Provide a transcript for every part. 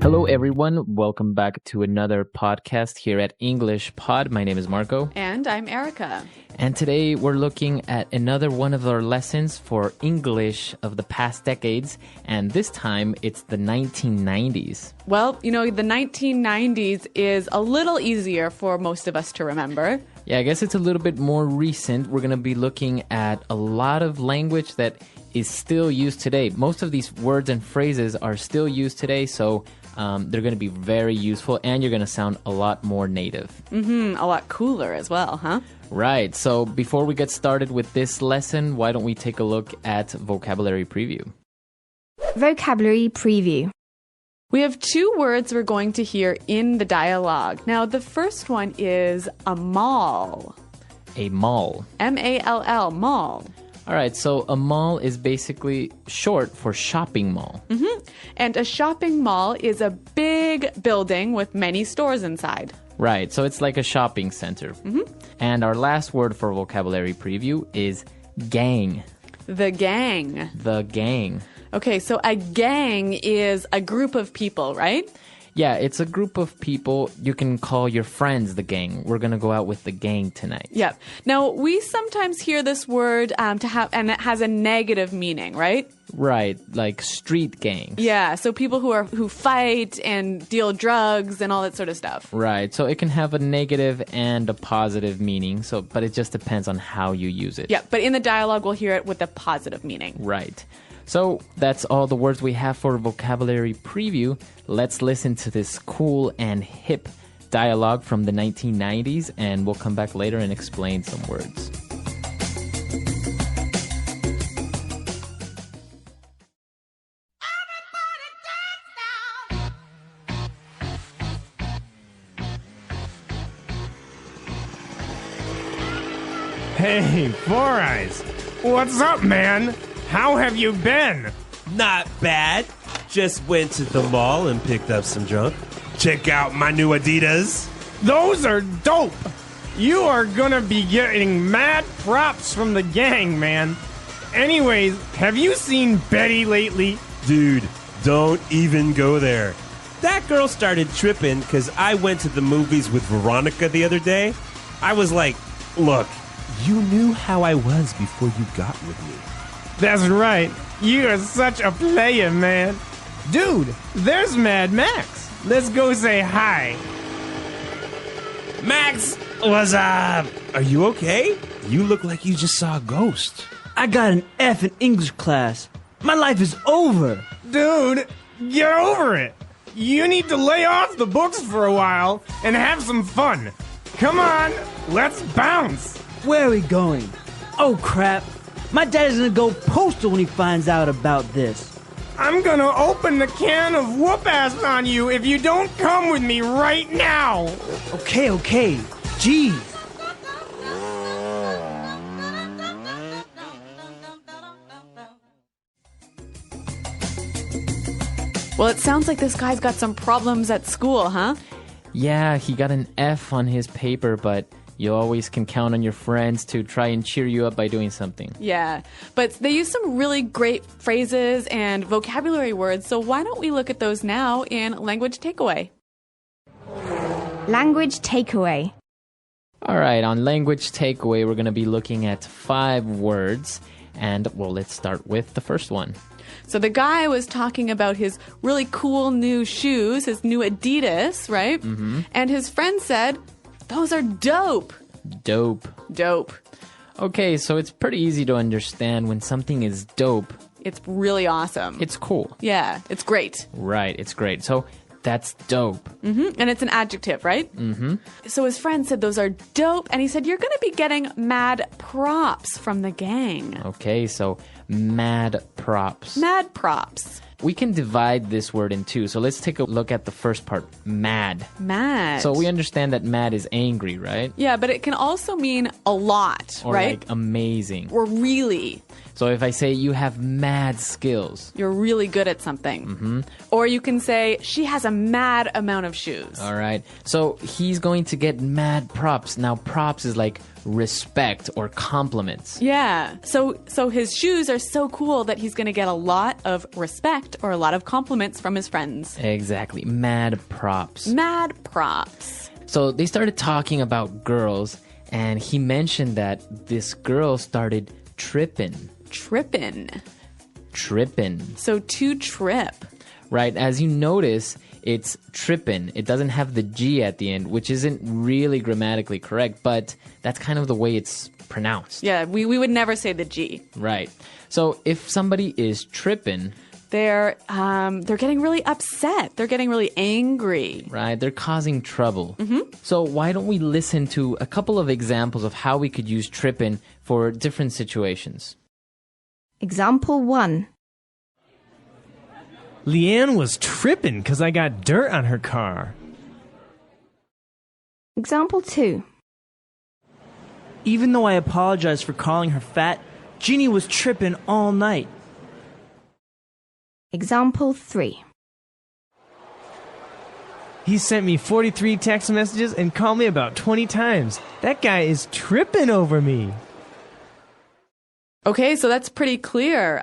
Hello, everyone. Welcome back to another podcast here at English Pod. My name is Marco. And I'm Erica. And today we're looking at another one of our lessons for English of the past decades. And this time it's the 1990s. Well, you know, the 1990s is a little easier for most of us to remember. Yeah, I guess it's a little bit more recent. We're going to be looking at a lot of language that is still used today. Most of these words and phrases are still used today, so they're going to be very useful, and you're going to sound a lot more native. A lot cooler as well, huh? Right. So before we get started with this lesson, why don't we take a look at vocabulary preview? Vocabulary preview. We have two words we're going to hear in the dialogue. Now, the first one is a mall. A mall. M-A-L-L, mall. All right, so a mall is basically short for shopping mall. And a shopping mall is a big building with many stores inside. Right, so it's like a shopping center. And our last word for vocabulary preview is gang. The gang. The gang. Okay, so a gang is a group of people, right? Yeah, it's a group of people. You can call your friends the gang. We're going to go out with the gang tonight. Yep. Now, we sometimes hear this word and it has a negative meaning, right? Right, like street gangs. Yeah, so people who fight and deal drugs and all that sort of stuff. Right, so it can have a negative and a positive meaning, but it just depends on how you use it. Yeah, but in the dialogue, we'll hear it with a positive meaning. Right. So that's all the words we have for vocabulary preview. Let's listen to this cool and hip dialogue from the 1990s, and we'll come back later and explain some words. Hey, Four Eyes. What's up, man? How have you been? Not bad. Just went to the mall and picked up some junk. Check out my new Adidas. Those are dope. You are gonna be getting mad props from the gang, man. Anyways, have you seen Betty lately? Dude, don't even go there. That girl started tripping because I went to the movies with Veronica the other day. I was like, look, you knew how I was before you got with me. That's right. You are such a player, man. Dude, there's Mad Max. Let's go say hi. Max, what's up? Are you okay? You look like you just saw a ghost. I got an F in English class. My life is over. Dude, get over it. You need to lay off the books for a while and have some fun. Come on, let's bounce. Where are we going? Oh, crap. My dad is gonna go postal when he finds out about this. I'm gonna open the can of whoop-ass on you if you don't come with me right now. Okay. Jeez. Well, it sounds like this guy's got some problems at school, huh? Yeah, he got an F on his paper, but you always can count on your friends to try and cheer you up by doing something. Yeah, but they use some really great phrases and vocabulary words, so why don't we look at those now in Language Takeaway? Language takeaway. All right, on Language Takeaway, we're going to be looking at 5 words. And, well, let's start with the first one. So the guy was talking about his really cool new shoes, his new Adidas, right? And his friend said, those are dope. Dope. Dope. Okay, so it's pretty easy to understand when something is dope. It's really awesome. It's cool. Yeah, it's great. Right, it's great. So that's dope. And it's an adjective, right? So his friend said those are dope, and he said, you're going to be getting mad props from the gang. Okay, so mad props. Mad props. We can divide this word in two. So let's take a look at the first part, mad. Mad. So we understand that mad is angry, right? Yeah, but it can also mean a lot, Or right? like amazing. Or really. So if I say you have mad skills. You're really good at something. Or you can say she has a mad amount of shoes. All right. So he's going to get mad props. Now, props is like respect or compliments. Yeah. So his shoes are so cool that he's going to get a lot of respect or a lot of compliments from his friends. Exactly. Mad props. Mad props. So they started talking about girls, and he mentioned that this girl started tripping. Trippin'. So to trip. Right. As you notice, it's trippin'. It doesn't have the G at the end, which isn't really grammatically correct, but that's kind of the way it's pronounced. Yeah, we would never say the G. Right. So if somebody is trippin', They're getting really upset. They're getting really angry. right, they're causing trouble. So why don't we listen to a couple of examples of how we could use trippin' for different situations? Example 1. Leanne was tripping because I got dirt on her car. Example 2. Even though I apologized for calling her fat, Jeannie was tripping all night. Example 3. He sent me 43 text messages and called me about 20 times. That guy is tripping over me. Okay, so that's pretty clear.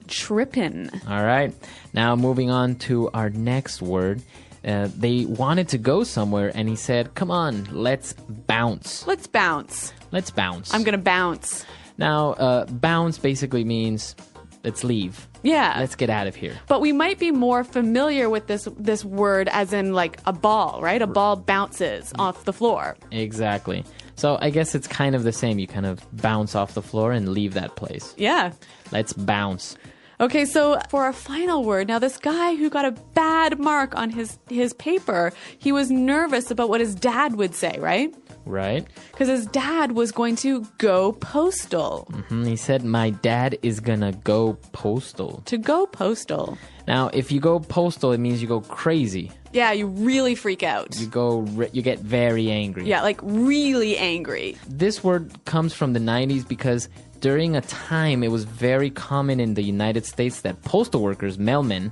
Trippin'. All right. Now moving on to our next word. They wanted to go somewhere, and he said, come on, let's bounce. Let's bounce. Let's bounce. I'm going to bounce. Now, bounce basically means let's leave. Yeah. Let's get out of here. But we might be more familiar with this word as in like a ball, right? A ball bounces off the floor. Exactly. So I guess it's kind of the same. You kind of bounce off the floor and leave that place. Yeah. Let's bounce. Okay, so for our final word, now this guy who got a bad mark on his paper, he was nervous about what his dad would say, right? Right. Because his dad was going to go postal. He said, my dad is gonna go postal. To go postal. Now, if you go postal, it means you go crazy. Yeah, you really freak out. You get very angry. Yeah, like really angry. This word comes from the 90s because during a time it was very common in the United States that postal workers, mailmen,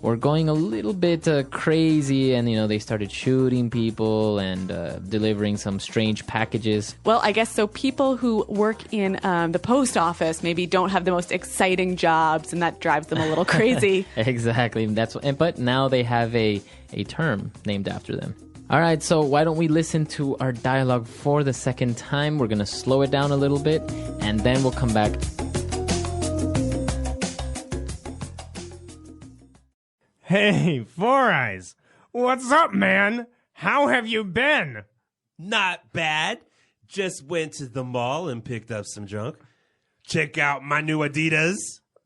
were going a little bit crazy, and they started shooting people and delivering some strange packages. Well, I guess so people who work in the post office maybe don't have the most exciting jobs, and that drives them a little crazy. Exactly. But now they have a term named after them. All right, so why don't we listen to our dialogue for the second time? We're going to slow it down a little bit, and then we'll come back. Hey, Four Eyes. What's up, man? How have you been? Not bad. Just went to the mall and picked up some junk. Check out my new Adidas.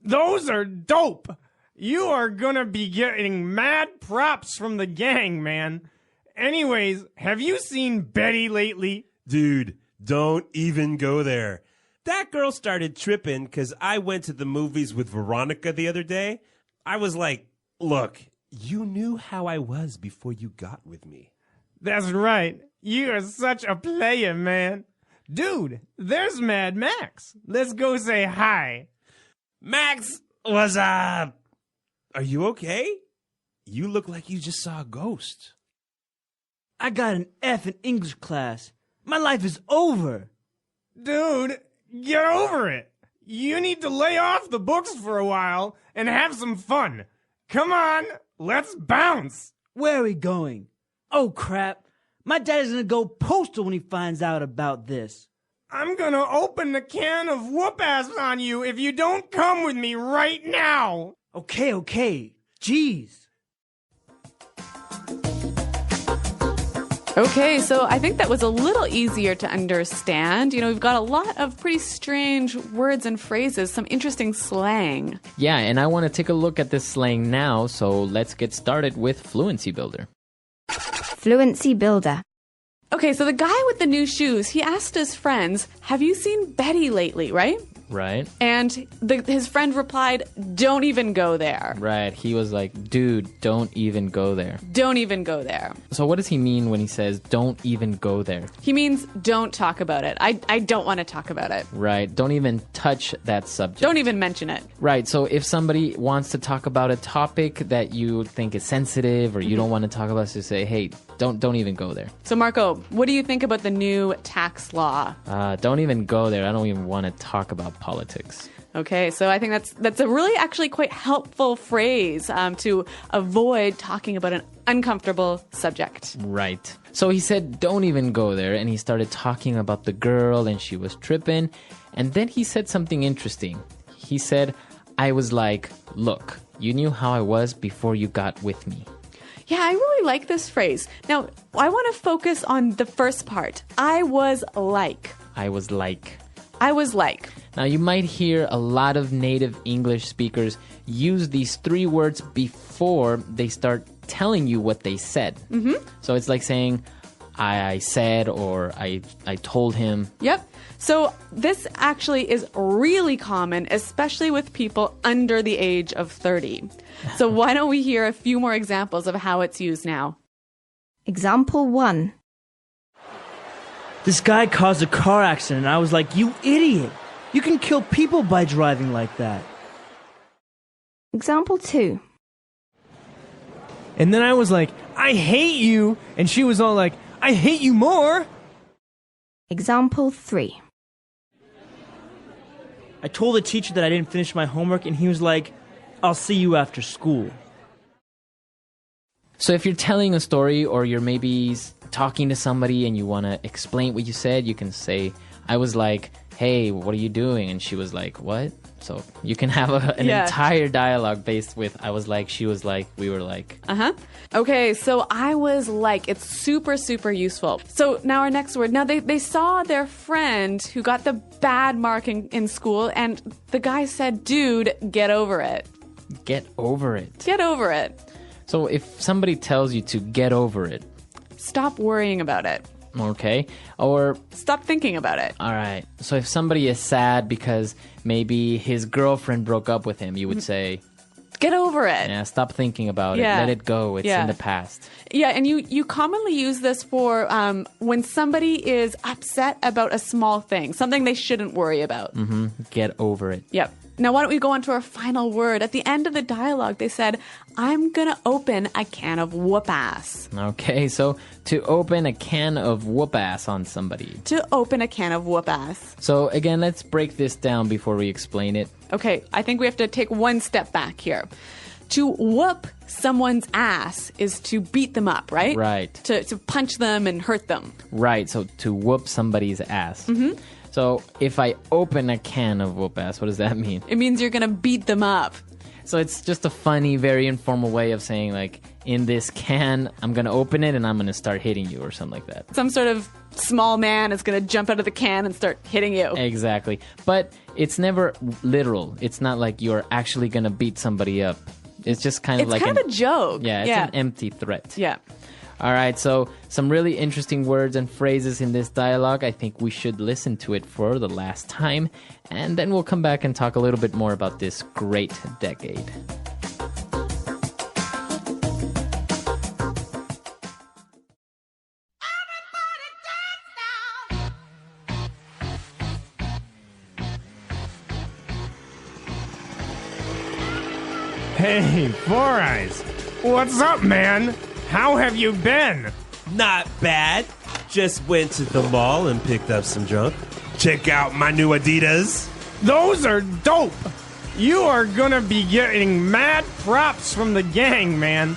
Those are dope. You are gonna be getting mad props from the gang, man. Anyways, have you seen Betty lately? Dude, don't even go there. That girl started tripping because I went to the movies with Veronica the other day. I was like, look, you knew how I was before you got with me. That's right. You are such a player, man. Dude, there's Mad Max. Let's go say hi. Max was, are you okay? You look like you just saw a ghost. I got an F in English class. My life is over. Dude, get over it. You need to lay off the books for a while and have some fun. Come on, let's bounce. Where are we going? Oh, crap. My dad is going to go postal when he finds out about this. I'm gonna open the can of whoop-ass on you if you don't come with me right now. Okay. Jeez. Okay, so I think that was a little easier to understand. We've got a lot of pretty strange words and phrases, some interesting slang. Yeah, and I want to take a look at this slang now, so let's get started with Fluency Builder. Fluency Builder. Okay, so the guy with the new shoes, he asked his friends, have you seen Betty lately, right? Right. And his friend replied, "Don't even go there. Right. He was like, dude, don't even go there. Don't even go there." So what does he mean when he says, don't even go there? He means don't talk about it. I don't want to talk about it. Right. Don't even touch that subject. Don't even mention it. Right. So if somebody wants to talk about a topic that you think is sensitive or you don't want to talk about, so say, hey, don't even go there. So Marco, what do you think about the new tax law? Don't even go there. I don't even want to talk about politics. Okay, so I think that's a really actually quite helpful phrase to avoid talking about an uncomfortable subject. Right. So he said, don't even go there. And he started talking about the girl and she was tripping. And then he said something interesting. He said, I was like, look, you knew how I was before you got with me. Yeah, I really like this phrase. Now, I want to focus on the first part. I was like. I was like. I was like. Now, you might hear a lot of native English speakers use these three words before they start telling you what they said. Mm-hmm. So it's like saying, I said, or I told him. Yep. So this actually is really common, especially with people under the age of 30. So why don't we hear a few more examples of how it's used now? Example 1. This guy caused a car accident, and I was like, you idiot! You can kill people by driving like that. Example 2. And then I was like, I hate you. And she was all like, I hate you more. Example 3. I told the teacher that I didn't finish my homework, and he was like, I'll see you after school. So if you're telling a story or you're maybe talking to somebody and you want to explain what you said, you can say, I was like, hey, what are you doing? And she was like, what? So you can have an entire dialogue based with I was like, she was like, we were like. Uh-huh. Okay, so I was like, it's super, super useful. So now our next word. Now they saw their friend who got the bad mark in school, and the guy said, dude, get over it. Get over it. Get over it. So if somebody tells you to get over it. Stop worrying about it. Okay. Or stop thinking about it. All right. So if somebody is sad because maybe his girlfriend broke up with him, you would say, get over it. Yeah, stop thinking about it. Let it go. It's in the past. Yeah, and you commonly use this for when somebody is upset about a small thing, something they shouldn't worry about. Mm-hmm. Get over it. Yep. Now, why don't we go on to our final word? At the end of the dialogue, they said, I'm going to open a can of whoop-ass. Okay, so to open a can of whoop-ass on somebody. To open a can of whoop-ass. So, again, let's break this down before we explain it. Okay, I think we have to take one step back here. To whoop someone's ass is to beat them up, right? Right. To punch them and hurt them. Right, so to whoop somebody's ass. Mm-hmm. So if I open a can of whoop-ass, what does that mean? It means you're going to beat them up. So it's just a funny, very informal way of saying, like, in this can, I'm going to open it and I'm going to start hitting you or something like that. Some sort of small man is going to jump out of the can and start hitting you. Exactly. But it's never literal. It's not like you're actually going to beat somebody up. It's just kind of like a joke. Yeah, it's an empty threat. Yeah. All right, so some really interesting words and phrases in this dialogue. I think we should listen to it for the last time, and then we'll come back and talk a little bit more about this great decade. Hey, Four Eyes. What's up, man? How have you been? Not bad. Just went to the mall and picked up some junk. Check out my new Adidas. Those are dope. You are gonna be getting mad props from the gang, man.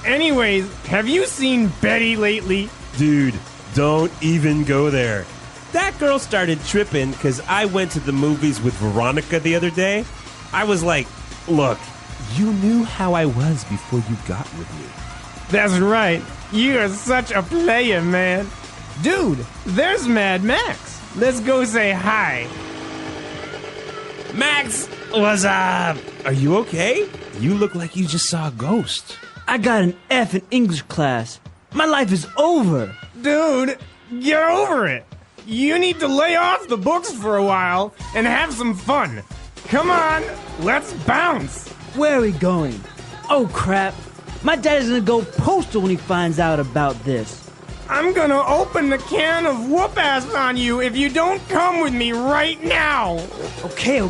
Anyways, have you seen Betty lately? Dude, don't even go there. That girl started tripping because I went to the movies with Veronica the other day. I was like, look, you knew how I was before you got with me. That's right. You are such a player, man. Dude, there's Mad Max. Let's go say hi. Max, what's up? Are you okay? You look like you just saw a ghost. I got an F in English class. My life is over. Dude, get over it. You need to lay off the books for a while and have some fun. Come on, let's bounce. Where are we going? Oh, crap. My dad is gonna go postal when he finds out about this. I'm gonna open the can of whoop-ass on you if you don't come with me right now. Okay.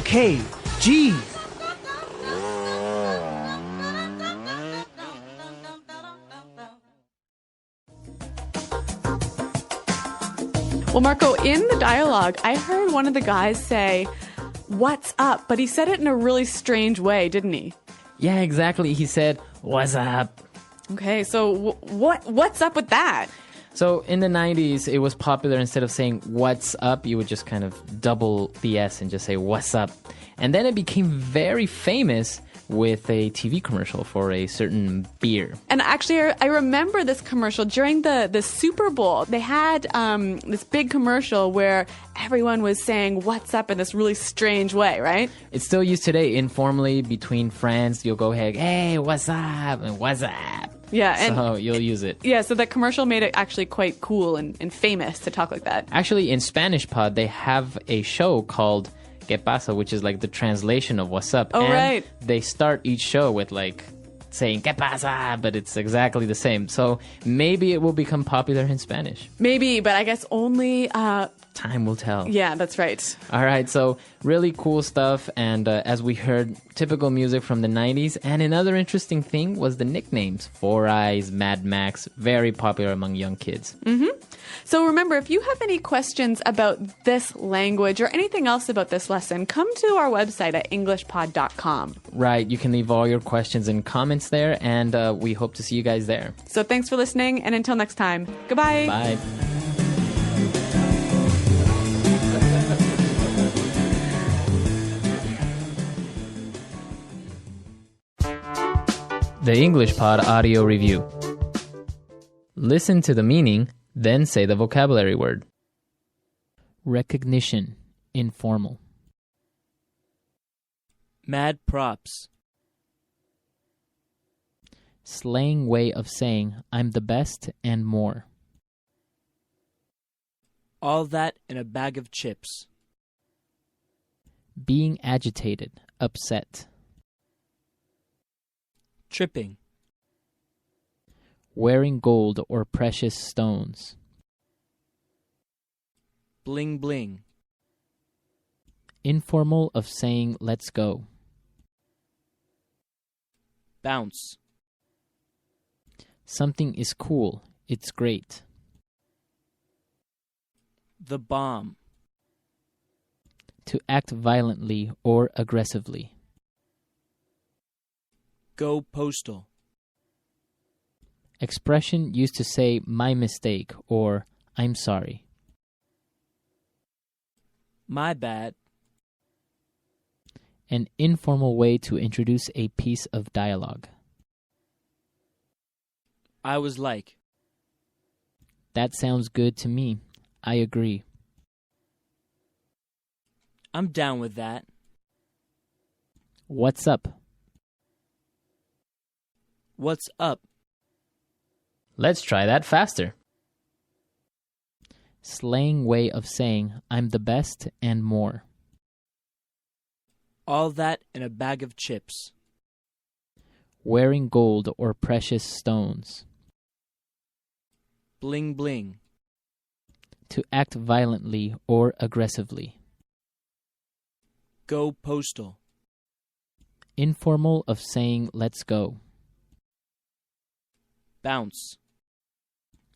Jeez. Well, Marco, in the dialogue, I heard one of the guys say, "What's up?" But he said it in a really strange way, didn't he? Yeah, exactly. He said, "What's up?" Okay, so what's up with that? So in the 90s, it was popular, instead of saying "what's up," you would just kind of double the S and just say "what's up." And then it became very famous with a TV commercial for a certain beer. And actually, I remember this commercial during the Super Bowl. They had this big commercial where everyone was saying "what's up" in this really strange way, right? It's still used today informally between friends. You'll go, "Hey, what's up?" and "what's up?" Yeah, and so you'll use it. Yeah, so that commercial made it actually quite cool and famous to talk like that. Actually, in Spanish Pod, they have a show called ¿Qué pasa?, which is like the translation of "what's up?" Oh, and right. they start each show with like saying ¿Qué pasa?, but it's exactly the same. So maybe it will become popular in Spanish. Maybe, but I guess only... Time will tell. Yeah, that's right. All right, so really cool stuff. And as we heard, typical music from the 90s. And another interesting thing was the nicknames. Four Eyes, Mad Max, very popular among young kids. So remember, if you have any questions about this language or anything else about this lesson, come to our website at englishpod.com. Right, you can leave all your questions and comments there, and we hope to see you guys there. So thanks for listening, and until next time, goodbye. Bye. The English Pod Audio Review. Listen to the meaning, then say the vocabulary word. Recognition, informal. Mad props. Slang way of saying I'm the best and more. All that in a bag of chips. Being agitated, upset. Tripping. Wearing gold or precious stones. Bling bling. Informal of saying let's go. Bounce. Something is cool, it's great. The bomb. To act violently or aggressively. Go postal. Expression used to say my mistake or I'm sorry. My bad. An informal way to introduce a piece of dialogue. I was like. That sounds good to me. I agree. I'm down with that. What's up? What's up? Let's try that faster. Slang way of saying I'm the best and more. All that in a bag of chips. Wearing gold or precious stones. Bling bling. To act violently or aggressively. Go postal. Informal of saying let's go. Bounce.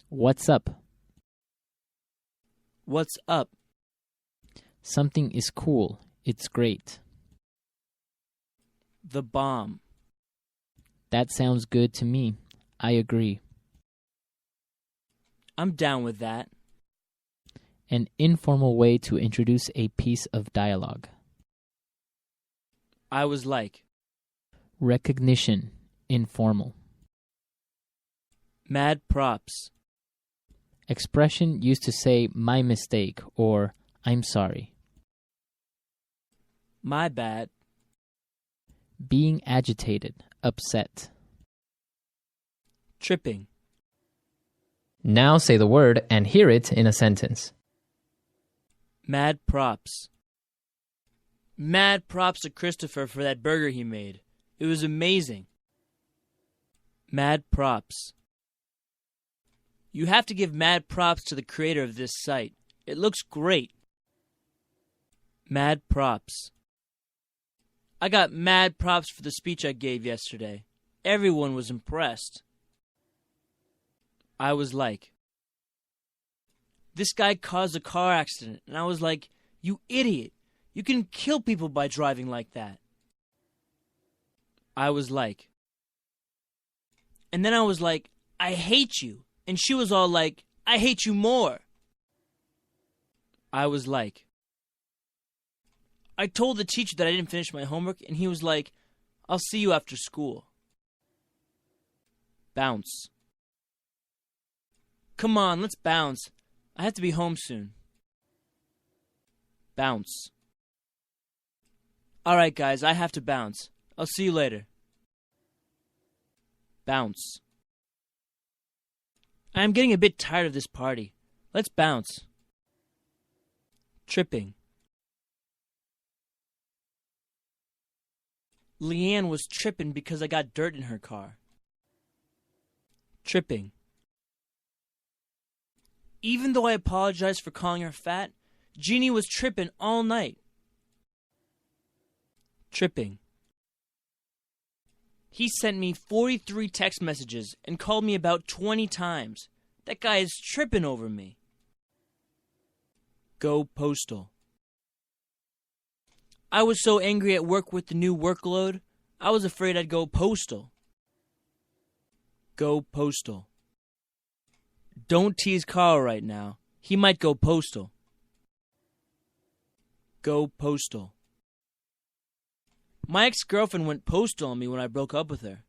What's up? What's up? Something is cool. It's great. The bomb. That sounds good to me. I agree. I'm down with that. An informal way to introduce a piece of dialogue. I was like. Recognition, informal. Mad props. Expression used to say my mistake or I'm sorry. My bad. Being agitated, upset. Tripping. Now say the word and hear it in a sentence. Mad props. Mad props to Christopher for that burger he made. It was amazing. Mad props. You have to give mad props to the creator of this site. It looks great. Mad props. I got mad props for the speech I gave yesterday. Everyone was impressed. I was like, this guy caused a car accident, and I was like, you idiot. You can kill people by driving like that. I was like, and then I was like, I hate you. And she was all like, I hate you more. I was like, I told the teacher that I didn't finish my homework, and he was like, I'll see you after school. Bounce. Come on, let's bounce. I have to be home soon. Bounce. All right, guys, I have to bounce. I'll see you later. Bounce. I am getting a bit tired of this party. Let's bounce. Tripping. Leanne was tripping because I got dirt in her car. Tripping. Even though I apologized for calling her fat, Jeannie was tripping all night. Tripping. He sent me 43 text messages and called me about 20 times. That guy is tripping over me. Go postal. I was so angry at work with the new workload, I was afraid I'd go postal. Go postal. Don't tease Carl right now. He might go postal. Go postal. My ex-girlfriend went postal on me when I broke up with her.